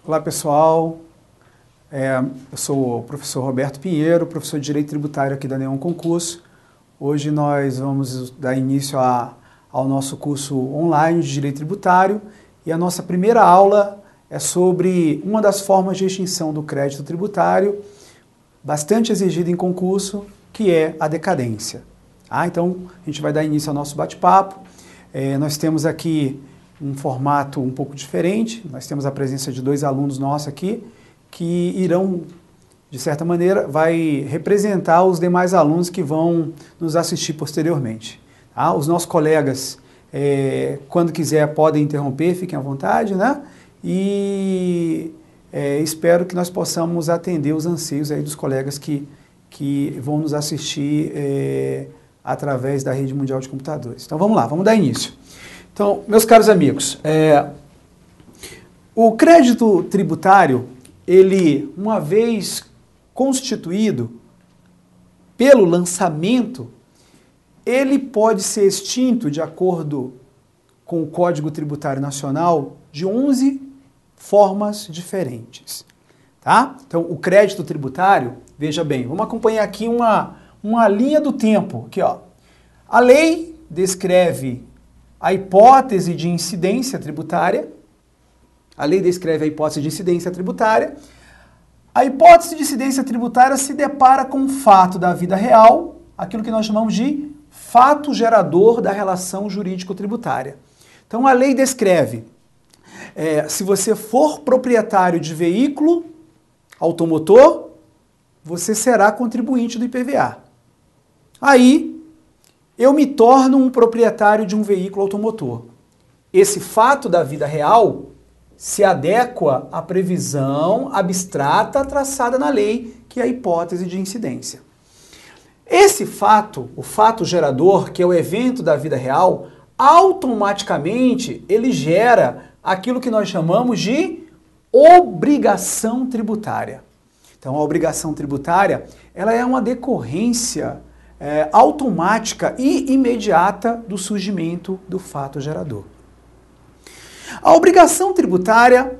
Olá pessoal, eu sou o professor Roberto Pinheiro, professor de Direito Tributário aqui da Neon Concurso. Hoje nós vamos dar início ao nosso curso online de Direito Tributário e a nossa primeira aula é sobre uma das formas de extinção do crédito tributário, bastante exigida em concurso, que é a decadência. Então a gente vai dar início ao nosso bate-papo. Nós temos aqui um formato um pouco diferente. Nós temos a presença de 2 alunos nossos aqui, que irão, de certa maneira, vai representar os demais alunos que vão nos assistir posteriormente. Os nossos colegas, quando quiser, podem interromper, fiquem à vontade, né? E espero que nós possamos atender os anseios aí dos colegas que vão nos assistir através da Rede Mundial de Computadores. Então vamos lá, vamos dar início. Então, meus caros amigos, o crédito tributário, ele, uma vez constituído pelo lançamento, ele pode ser extinto, de acordo com o Código Tributário Nacional, de 11 formas diferentes. Tá? Então, o crédito tributário, veja bem, vamos acompanhar aqui uma linha do tempo. Aqui, ó. A lei descreve a hipótese de incidência tributária. A lei descreve a hipótese de incidência tributária. A hipótese de incidência tributária se depara com um fato da vida real, aquilo que nós chamamos de fato gerador da relação jurídico-tributária. Então, a lei descreve, se você for proprietário de veículo automotor, você será contribuinte do IPVA. Aí, eu me torno um proprietário de um veículo automotor. Esse fato da vida real se adequa à previsão abstrata traçada na lei, que é a hipótese de incidência. Esse fato, o fato gerador, que é o evento da vida real, automaticamente ele gera aquilo que nós chamamos de obrigação tributária. Então, a obrigação tributária, ela é uma decorrência automática e imediata do surgimento do fato gerador. A obrigação tributária,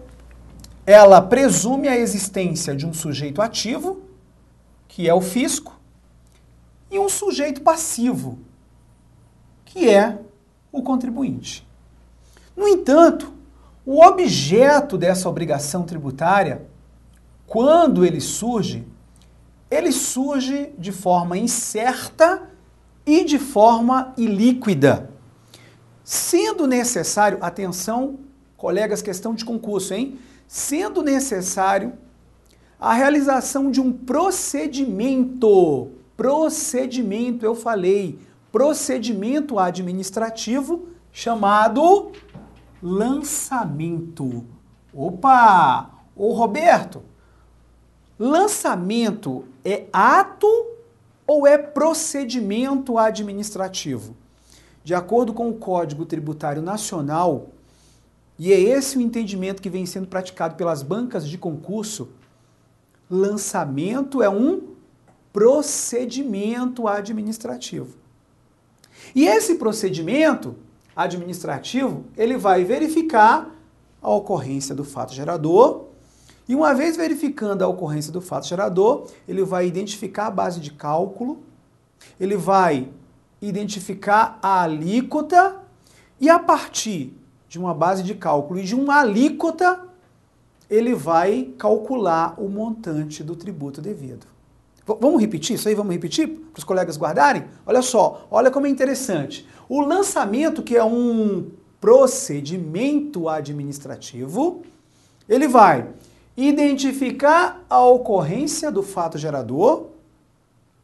ela presume a existência de um sujeito ativo, que é o fisco, e um sujeito passivo, que é o contribuinte. No entanto, o objeto dessa obrigação tributária, quando ele surge de forma incerta e de forma ilíquida. Sendo necessário, atenção, colegas, questão de concurso, hein? Sendo necessário a realização de um procedimento, eu falei, procedimento administrativo chamado lançamento. Opa! Ô Roberto, lançamento é ato ou é procedimento administrativo? De acordo com o Código Tributário Nacional, e é esse o entendimento que vem sendo praticado pelas bancas de concurso, lançamento é um procedimento administrativo. E esse procedimento administrativo, ele vai verificar a ocorrência do fato gerador. E uma vez verificando a ocorrência do fato gerador, ele vai identificar a base de cálculo, ele vai identificar a alíquota e a partir de uma base de cálculo e de uma alíquota, ele vai calcular o montante do tributo devido. Vamos repetir isso aí? Vamos repetir para os colegas guardarem? Olha só, olha como é interessante. O lançamento, que é um procedimento administrativo, ele vai identificar a ocorrência do fato gerador,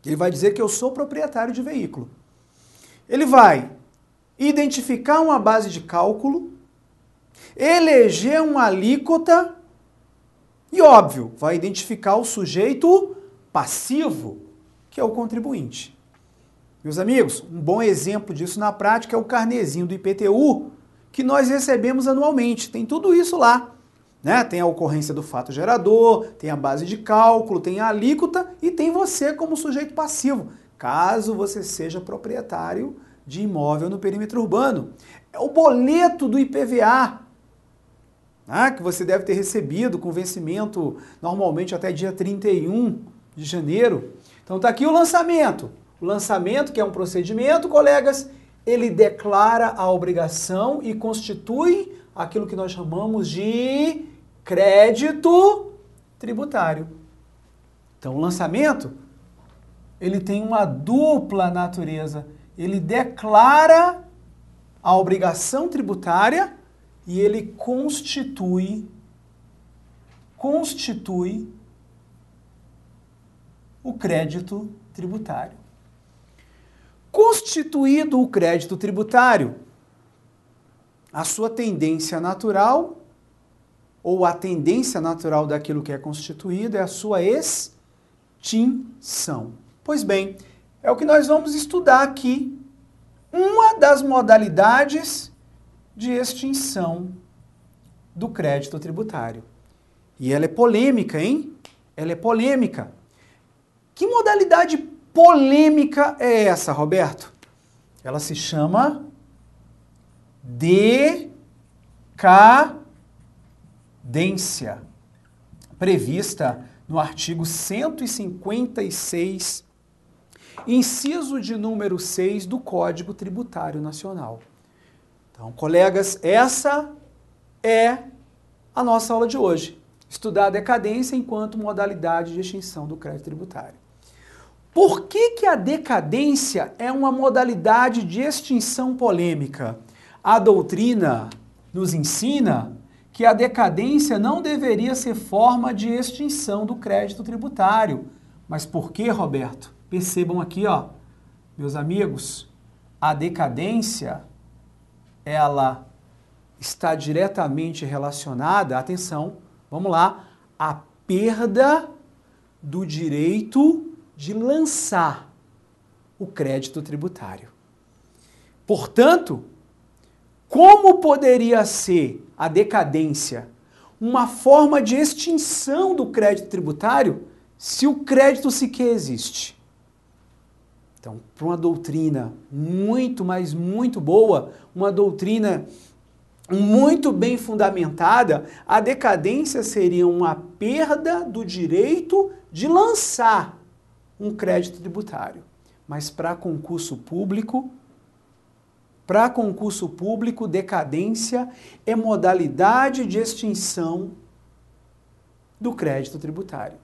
ele vai dizer que eu sou proprietário de veículo. Ele vai identificar uma base de cálculo, eleger uma alíquota e, óbvio, vai identificar o sujeito passivo, que é o contribuinte. Meus amigos, um bom exemplo disso na prática é o carnezinho do IPTU que nós recebemos anualmente. Tem tudo isso lá. né? Tem a ocorrência do fato gerador, tem a base de cálculo, tem a alíquota e tem você como sujeito passivo, caso você seja proprietário de imóvel no perímetro urbano. É o boleto do IPVA, né, que você deve ter recebido com vencimento normalmente até dia 31 de janeiro. Então tá aqui o lançamento. O lançamento, que é um procedimento, colegas, ele declara a obrigação e constitui aquilo que nós chamamos de crédito tributário. Então o lançamento, ele tem uma dupla natureza. Ele declara a obrigação tributária e ele constitui o crédito tributário. Constituído o crédito tributário, a sua tendência natural, ou a tendência natural daquilo que é constituído, é a sua extinção. Pois bem, é o que nós vamos estudar aqui. Uma das modalidades de extinção do crédito tributário. E ela é polêmica, hein? Ela é polêmica. Que modalidade polêmica é essa, Roberto? Ela se chama decadência, prevista no artigo 156, inciso de número 6 do Código Tributário Nacional. Então, colegas, essa é a nossa aula de hoje. Estudar a decadência enquanto modalidade de extinção do crédito tributário. Por que a decadência é uma modalidade de extinção polêmica? A doutrina nos ensina que a decadência não deveria ser forma de extinção do crédito tributário. Mas por que, Roberto? Percebam aqui, ó, meus amigos, a decadência, ela está diretamente relacionada, atenção, vamos lá, à perda do direito de lançar o crédito tributário. Portanto, como poderia ser a decadência uma forma de extinção do crédito tributário se o crédito sequer existe? Então, para uma doutrina muito, mas muito boa, uma doutrina muito bem fundamentada, a decadência seria uma perda do direito de lançar um crédito tributário. Mas para concurso público, decadência é modalidade de extinção do crédito tributário.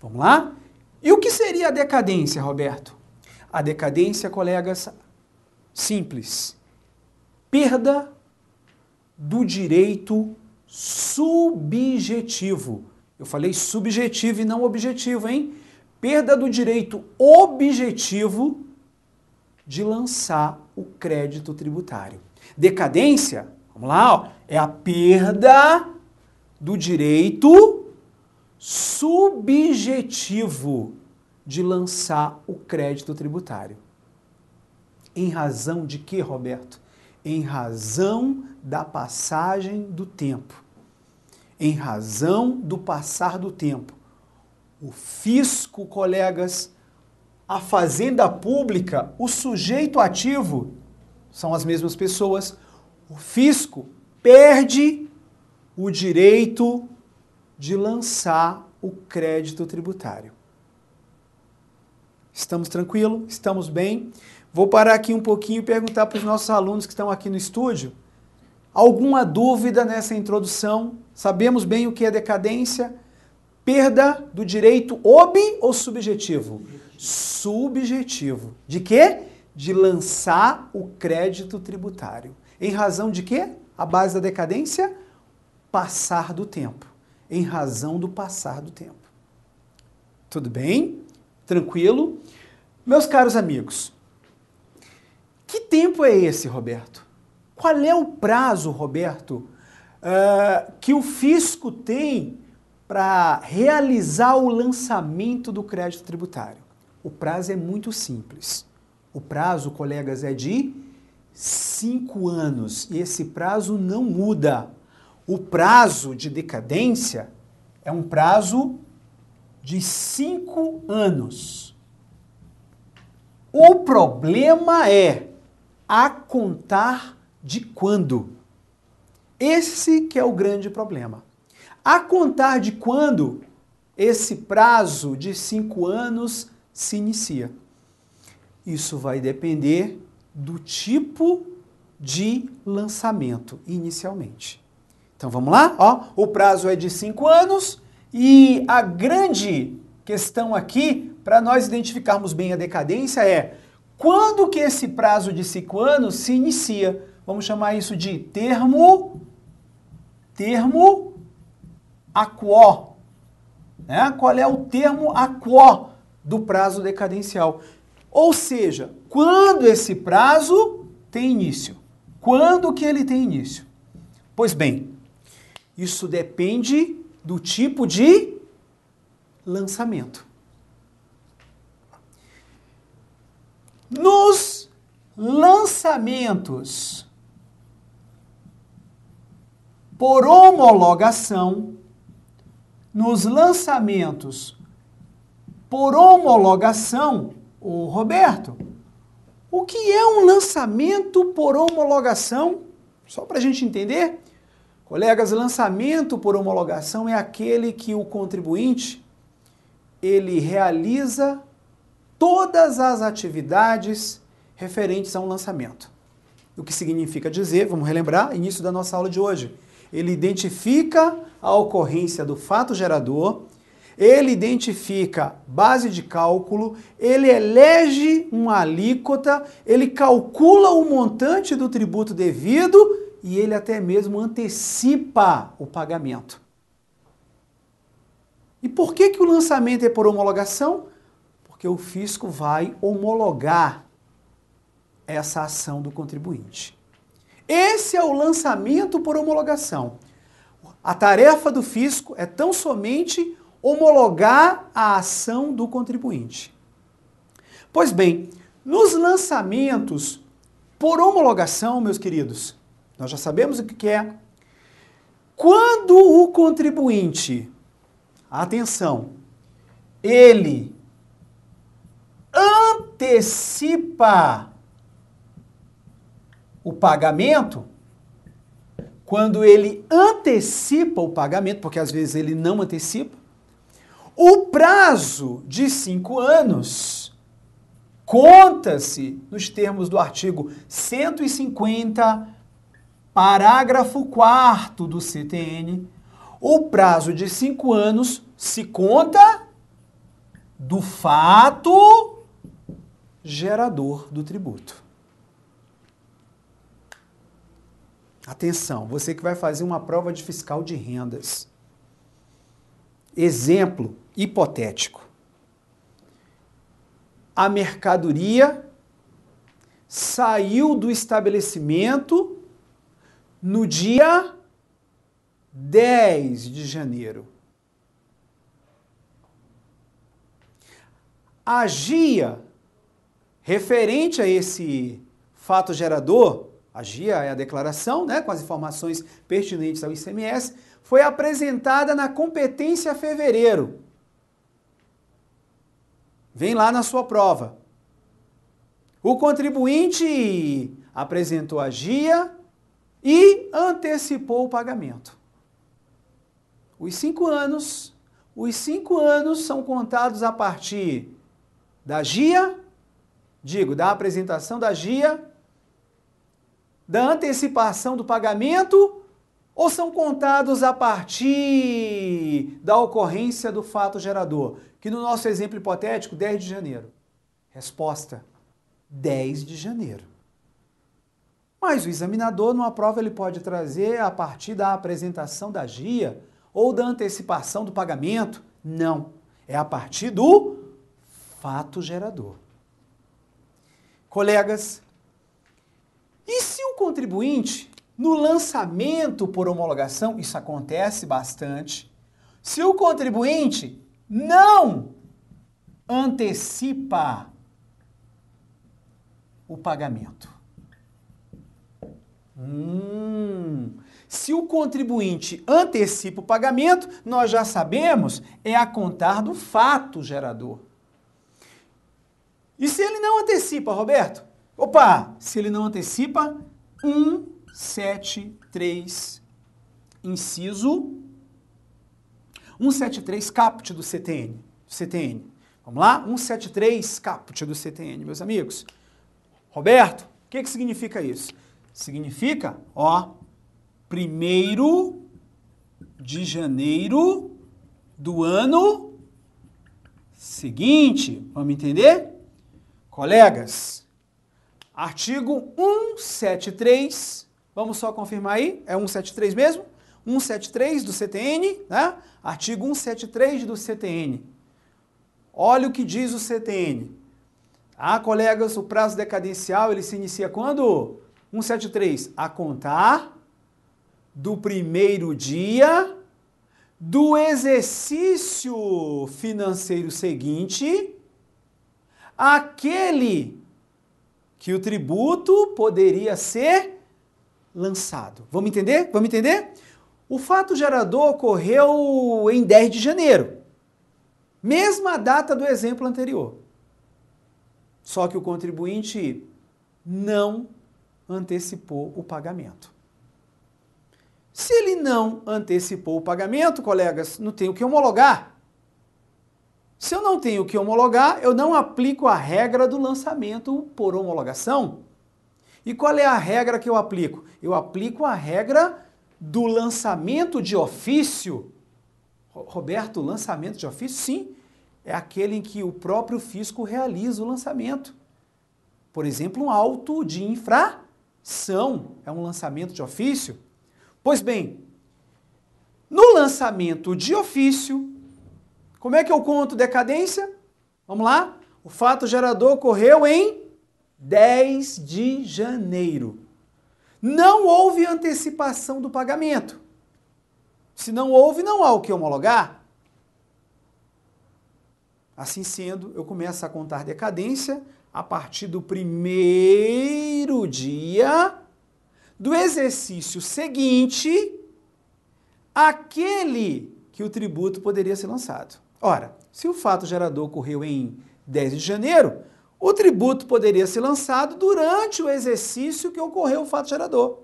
Vamos lá? E o que seria a decadência, Roberto? A decadência, colegas, simples. Perda do direito subjetivo. Eu falei subjetivo e não objetivo, hein? Perda do direito objetivo de lançar o crédito tributário. Decadência, vamos lá, ó, é a perda do direito subjetivo de lançar o crédito tributário. Em razão de quê, Roberto? Em razão da passagem do tempo. Em razão do passar do tempo. O fisco, colegas, a fazenda pública, o sujeito ativo, são as mesmas pessoas. O fisco perde o direito de lançar o crédito tributário. Estamos tranquilos? Estamos bem? Vou parar aqui um pouquinho e perguntar para os nossos alunos que estão aqui no estúdio. Alguma dúvida nessa introdução? Sabemos bem o que é decadência? Perda do direito ou subjetivo? Subjetivo. De quê? De lançar o crédito tributário. Em razão de quê? A base da decadência? Passar do tempo. Em razão do passar do tempo. Tudo bem? Tranquilo? Meus caros amigos, que tempo é esse, Roberto? Qual é o prazo, Roberto, que o fisco tem para realizar o lançamento do crédito tributário? O prazo é muito simples. O prazo, colegas, é de 5 anos. E esse prazo não muda. O prazo de decadência é um prazo de 5 anos. O problema é a contar de quando? Esse que é o grande problema. A contar de quando esse prazo de 5 anos se inicia? Isso vai depender do tipo de lançamento inicialmente. Então vamos lá? Ó, o prazo é de 5 anos e a grande questão aqui, para nós identificarmos bem a decadência, é quando que esse prazo de 5 anos se inicia. Vamos chamar isso de termo aquo. Né? Qual é o termo aquo do prazo decadencial? Ou seja, quando esse prazo tem início? Quando que ele tem início? Pois bem, isso depende do tipo de lançamento. Nos lançamentos por homologação, ô Roberto, o que é um lançamento por homologação? Só para a gente entender. Colegas, lançamento por homologação é aquele que o contribuinte ele realiza todas as atividades referentes a um lançamento. O que significa dizer, vamos relembrar, início da nossa aula de hoje, ele identifica a ocorrência do fato gerador, ele identifica base de cálculo, ele elege uma alíquota, ele calcula o montante do tributo devido e ele até mesmo antecipa o pagamento. E por que o lançamento é por homologação? Porque o fisco vai homologar essa ação do contribuinte. Esse é o lançamento por homologação. A tarefa do fisco é tão somente homologar a ação do contribuinte. Pois bem, nos lançamentos por homologação, meus queridos, nós já sabemos o que é. Quando o contribuinte, atenção, ele antecipa o pagamento, quando ele antecipa o pagamento, porque às vezes ele não antecipa, o prazo de 5 anos conta-se nos termos do artigo 150, parágrafo 4º do CTN, o prazo de 5 anos se conta do fato gerador do tributo. Atenção, você que vai fazer uma prova de fiscal de rendas. Exemplo hipotético. A mercadoria saiu do estabelecimento no dia 10 de janeiro. A GIA, referente a esse fato gerador, a GIA é a declaração, né, com as informações pertinentes ao ICMS, foi apresentada na competência fevereiro. Vem lá na sua prova. O contribuinte apresentou a GIA e antecipou o pagamento. Os 5 anos são contados a partir da GIA, da apresentação da GIA, da antecipação do pagamento, ou são contados a partir da ocorrência do fato gerador? Que no nosso exemplo hipotético, 10 de janeiro. Resposta, 10 de janeiro. Mas o examinador, numa prova, ele pode trazer a partir da apresentação da GIA ou da antecipação do pagamento. Não, é a partir do fato gerador. Colegas, e se o contribuinte, no lançamento por homologação, isso acontece bastante, se o contribuinte não antecipa o pagamento? Se o contribuinte antecipa o pagamento, nós já sabemos, é a contar do fato gerador. E se ele não antecipa, Roberto? Opa, se ele não antecipa, 173, inciso 173, caput do CTN. Vamos lá? 173, caput do CTN, meus amigos. Roberto, o que significa isso? Significa, ó, 1º de janeiro do ano seguinte. Vamos entender? Colegas, artigo 173, vamos só confirmar aí, é 173 mesmo? 173 do CTN, né? Artigo 173 do CTN. Olha o que diz o CTN. Ah, colegas, o prazo decadencial, ele se inicia quando? 173, a contar do 1º dia do exercício financeiro seguinte, aquele que o tributo poderia ser lançado. Vamos entender? Vamos entender? O fato gerador ocorreu em 10 de janeiro, mesma data do exemplo anterior. Só que o contribuinte não antecipou o pagamento. Se ele não antecipou o pagamento, colegas, não tem o que homologar. Se eu não tenho o que homologar, eu não aplico a regra do lançamento por homologação. E qual é a regra que eu aplico? Eu aplico a regra do lançamento de ofício. Roberto, lançamento de ofício? Sim, é aquele em que o próprio fisco realiza o lançamento. Por exemplo, um auto de infração é um lançamento de ofício. Pois bem, no lançamento de ofício, como é que eu conto decadência? Vamos lá? O fato gerador ocorreu em 10 de janeiro. Não houve antecipação do pagamento. Se não houve, não há o que homologar. Assim sendo, eu começo a contar decadência a partir do 1º dia do exercício seguinte, aquele que o tributo poderia ser lançado. Ora, se o fato gerador ocorreu em 10 de janeiro, o tributo poderia ser lançado durante o exercício que ocorreu o fato gerador.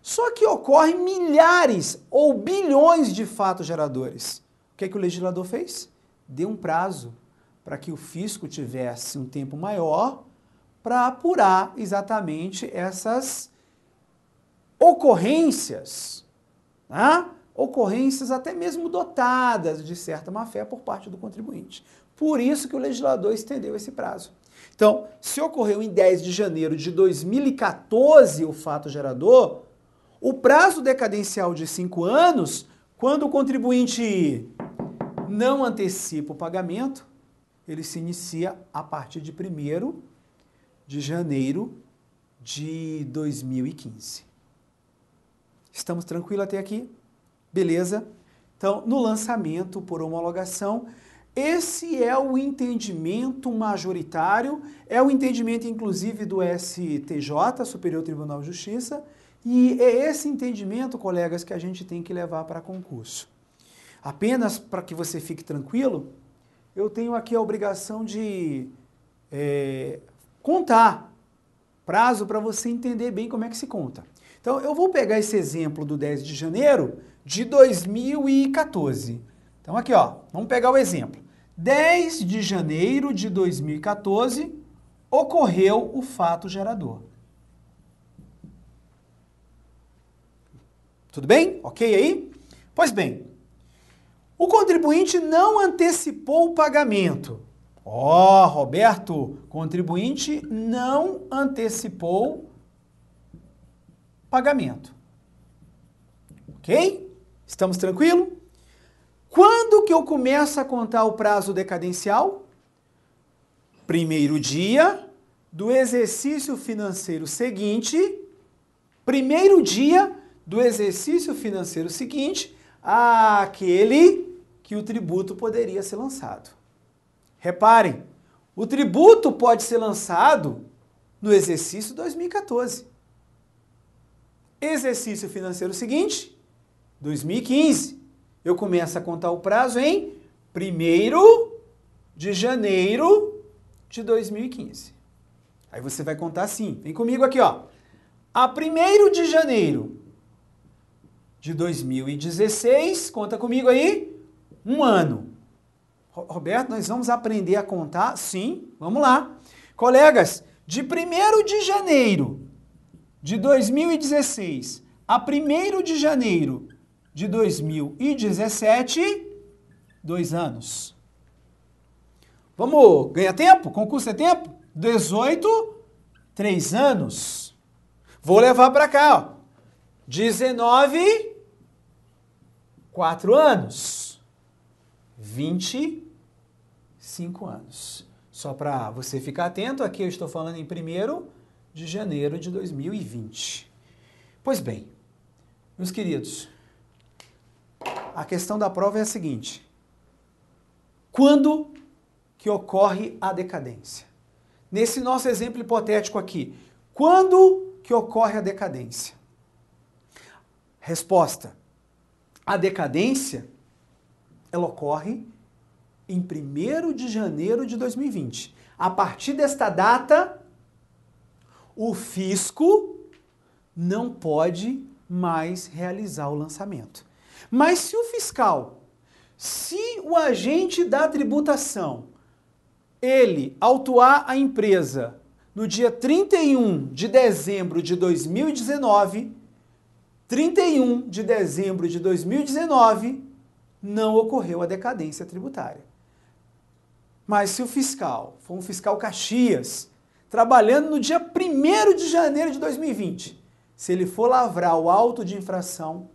Só que ocorrem milhares ou bilhões de fatos geradores. O que é que o legislador fez? Deu um prazo para que o fisco tivesse um tempo maior para apurar exatamente essas ocorrências, né? Ocorrências até mesmo dotadas de certa má-fé por parte do contribuinte. Por isso que o legislador estendeu esse prazo. Então, se ocorreu em 10 de janeiro de 2014 o fato gerador, o prazo decadencial de 5 anos, quando o contribuinte não antecipa o pagamento, ele se inicia a partir de 1º de janeiro de 2015. Estamos tranquilos até aqui? Beleza? Então, no lançamento por homologação, esse é o entendimento majoritário, é o entendimento inclusive do STJ, Superior Tribunal de Justiça, e é esse entendimento, colegas, que a gente tem que levar para concurso. Apenas para que você fique tranquilo, eu tenho aqui a obrigação de contar prazo para você entender bem como é que se conta. Então, eu vou pegar esse exemplo do 10 de janeiro de 2014. Então, aqui, ó, vamos pegar o exemplo. 10 de janeiro de 2014, ocorreu o fato gerador. Tudo bem? Ok aí? Pois bem, o contribuinte não antecipou o pagamento. Ó, Roberto, contribuinte não antecipou pagamento. Ok? Estamos tranquilos? Quando que eu começo a contar o prazo decadencial? 1º dia do exercício financeiro seguinte, 1º dia do exercício financeiro seguinte, àquele que o tributo poderia ser lançado. Reparem, o tributo pode ser lançado no exercício 2014. Exercício financeiro seguinte, 2015. Eu começo a contar o prazo em 1º de janeiro de 2015. Aí você vai contar assim, vem comigo aqui, ó. A 1º de janeiro de 2016, conta comigo aí, um ano. Roberto, nós vamos aprender a contar? Sim, vamos lá. Colegas, de 1º de janeiro de 2016 a 1º de janeiro de 2017, 2 anos. Vamos ganhar tempo? Concurso é tempo? 18, 3 anos. Vou levar para cá, ó. 19, 4 anos. 25 anos. Só para você ficar atento, aqui eu estou falando em 1º de janeiro de 2020. Pois bem, meus queridos, a questão da prova é a seguinte: quando que ocorre a decadência? Nesse nosso exemplo hipotético aqui, quando que ocorre a decadência? Resposta: a decadência, ela ocorre em 1º de janeiro de 2020. A partir desta data, o fisco não pode mais realizar o lançamento. Mas se o fiscal, se o agente da tributação, ele autuar a empresa no dia 31 de dezembro de 2019, 31 de dezembro de 2019, não ocorreu a decadência tributária. Mas se o fiscal for um fiscal Caxias, trabalhando no dia 1º de janeiro de 2020, se ele for lavrar o auto de infração,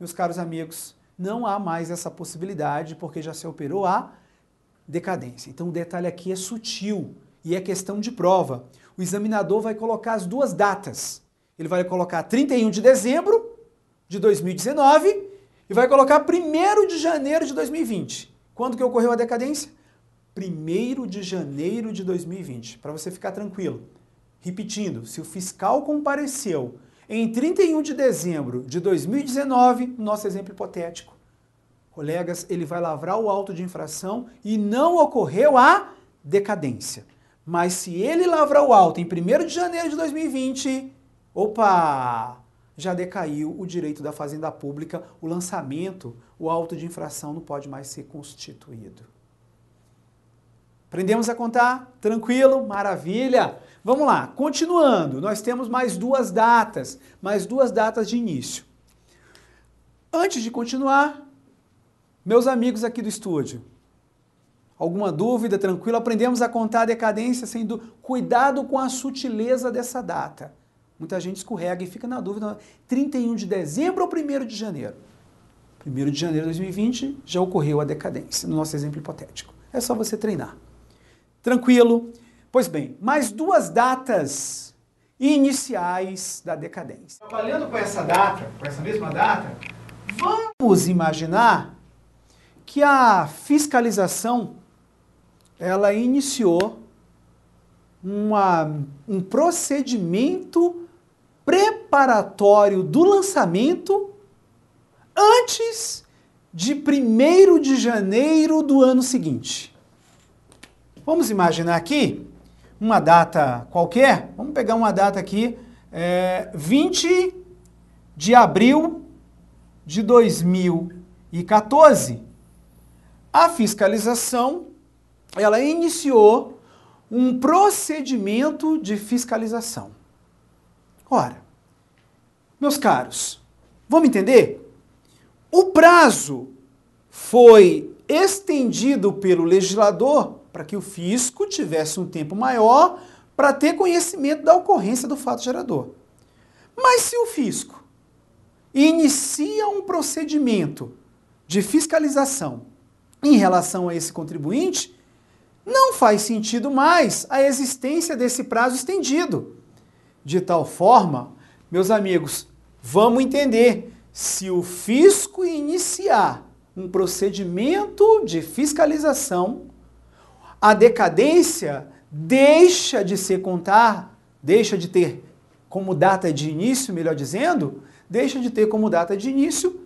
meus caros amigos, não há mais essa possibilidade, porque já se operou a decadência. Então o detalhe aqui é sutil e é questão de prova. O examinador vai colocar as duas datas. Ele vai colocar 31 de dezembro de 2019 e vai colocar 1º de janeiro de 2020. Quando que ocorreu a decadência? 1º de janeiro de 2020, para você ficar tranquilo. Repetindo, se o fiscal compareceu em 31 de dezembro de 2019, no nosso exemplo hipotético, colegas, ele vai lavrar o auto de infração e não ocorreu a decadência. Mas se ele lavrar o auto em 1º de janeiro de 2020, opa, já decaiu o direito da Fazenda Pública, o lançamento, o auto de infração não pode mais ser constituído. Aprendemos a contar? Tranquilo? Maravilha! Vamos lá, continuando, nós temos mais duas datas de início. Antes de continuar, meus amigos aqui do estúdio, alguma dúvida? Tranquilo? Aprendemos a contar a decadência sem dúvida. Cuidado com a sutileza dessa data. Muita gente escorrega e fica na dúvida, 31 de dezembro ou 1º de janeiro? 1º de janeiro de 2020 já ocorreu a decadência, no nosso exemplo hipotético. É só você treinar. Tranquilo? Pois bem, mais duas datas iniciais da decadência. Trabalhando com essa data, com essa mesma data, vamos imaginar que a fiscalização, ela iniciou um procedimento preparatório do lançamento antes de 1º de janeiro do ano seguinte. Vamos imaginar aqui uma data qualquer, vamos pegar uma data aqui, 20 de abril de 2014. A fiscalização, ela iniciou um procedimento de fiscalização. Ora, meus caros, vamos entender? O prazo foi estendido pelo legislador para que o fisco tivesse um tempo maior para ter conhecimento da ocorrência do fato gerador. Mas se o fisco inicia um procedimento de fiscalização em relação a esse contribuinte, não faz sentido mais a existência desse prazo estendido. De tal forma, meus amigos, vamos entender, se o fisco iniciar um procedimento de fiscalização, a decadência deixa de ter como data de início, melhor dizendo, deixa de ter como data de início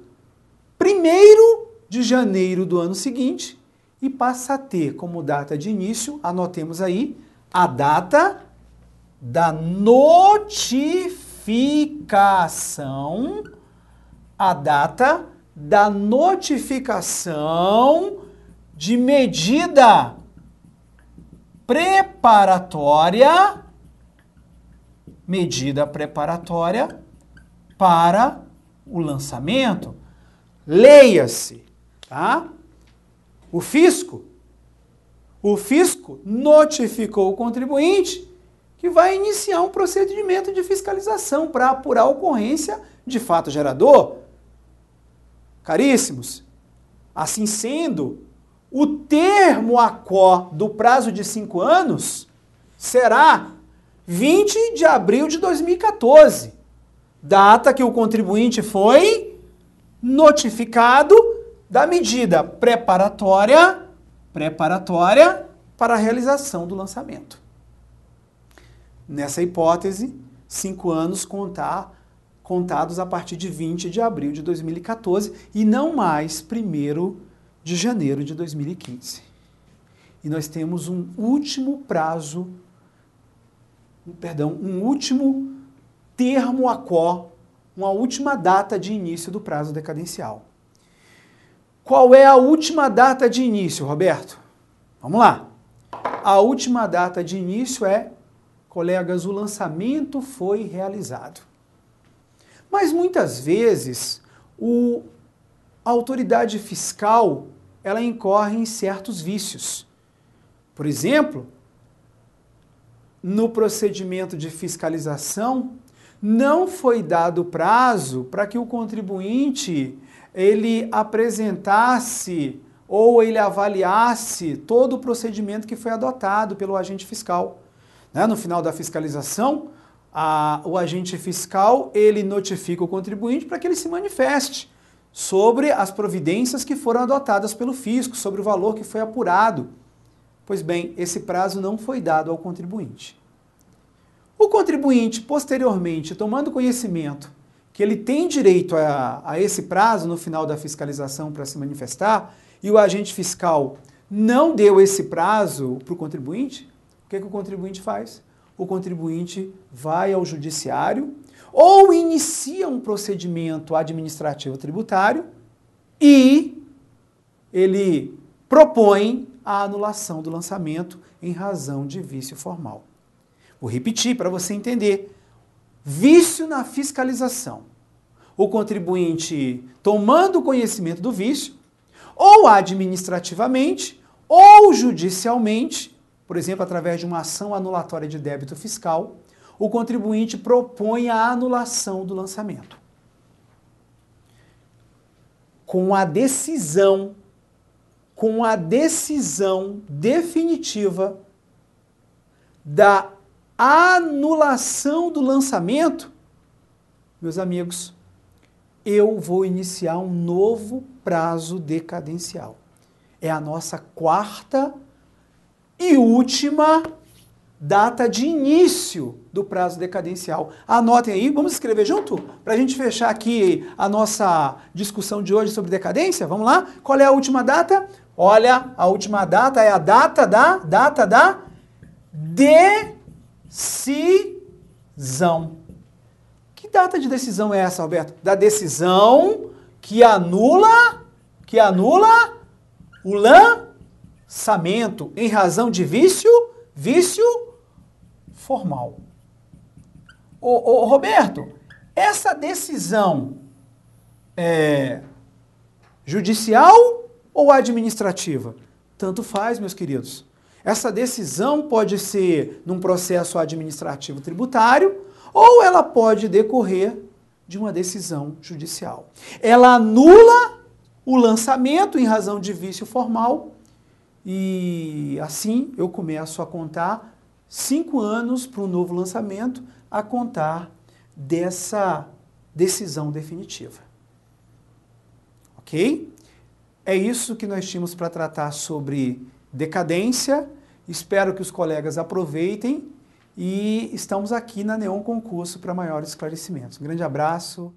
1º de janeiro do ano seguinte e passa a ter como data de início, anotemos aí, a data da notificação, de medida preparatória para o lançamento. Leia-se, tá? O fisco notificou o contribuinte que vai iniciar um procedimento de fiscalização para apurar a ocorrência de fato gerador. Caríssimos, assim sendo, o termo ACO do prazo de 5 anos será 20 de abril de 2014, data que o contribuinte foi notificado da medida preparatória para a realização do lançamento. Nessa hipótese, 5 anos contados a partir de 20 de abril de 2014 e não mais 1º de janeiro de 2015. E nós temos um último termo ACO, uma última data de início do prazo decadencial. Qual é a última data de início, Roberto? Vamos lá. A última data de início é, colegas, o lançamento foi realizado. Mas muitas vezes a autoridade fiscal ela incorre em certos vícios. Por exemplo, no procedimento de fiscalização, não foi dado prazo para que o contribuinte ele apresentasse ou ele avaliasse todo o procedimento que foi adotado pelo agente fiscal. No final da fiscalização, o agente fiscal ele notifica o contribuinte para que ele se manifeste sobre as providências que foram adotadas pelo fisco, sobre o valor que foi apurado. Pois bem, esse prazo não foi dado ao contribuinte. O contribuinte, posteriormente, tomando conhecimento que ele tem direito a esse prazo no final da fiscalização para se manifestar, e o agente fiscal não deu esse prazo para o contribuinte, o que o contribuinte faz? O contribuinte vai ao judiciário ou inicia um procedimento administrativo tributário e ele propõe a anulação do lançamento em razão de vício formal. Vou repetir para você entender. Vício na fiscalização. O contribuinte tomando conhecimento do vício, ou administrativamente, ou judicialmente, por exemplo, através de uma ação anulatória de débito fiscal, o contribuinte propõe a anulação do lançamento. Com a decisão definitiva da anulação do lançamento, meus amigos, eu vou iniciar um novo prazo decadencial. É a nossa 4ª e última data de início do prazo decadencial. Anotem aí, vamos escrever junto? Para a gente fechar aqui a nossa discussão de hoje sobre decadência. Vamos lá? Qual é a última data? Olha, a última data é a data da decisão. Que data de decisão é essa, Alberto? Da decisão que anula o lançamento em razão de vício formal. Ô, Roberto, essa decisão é judicial ou administrativa? Tanto faz, meus queridos. Essa decisão pode ser num processo administrativo tributário ou ela pode decorrer de uma decisão judicial. Ela anula o lançamento em razão de vício formal e assim eu começo a contar 5 anos para o novo lançamento a contar dessa decisão definitiva. Ok? É isso que nós tínhamos para tratar sobre decadência. Espero que os colegas aproveitem e estamos aqui na Neon Concurso para maiores esclarecimentos. Um grande abraço.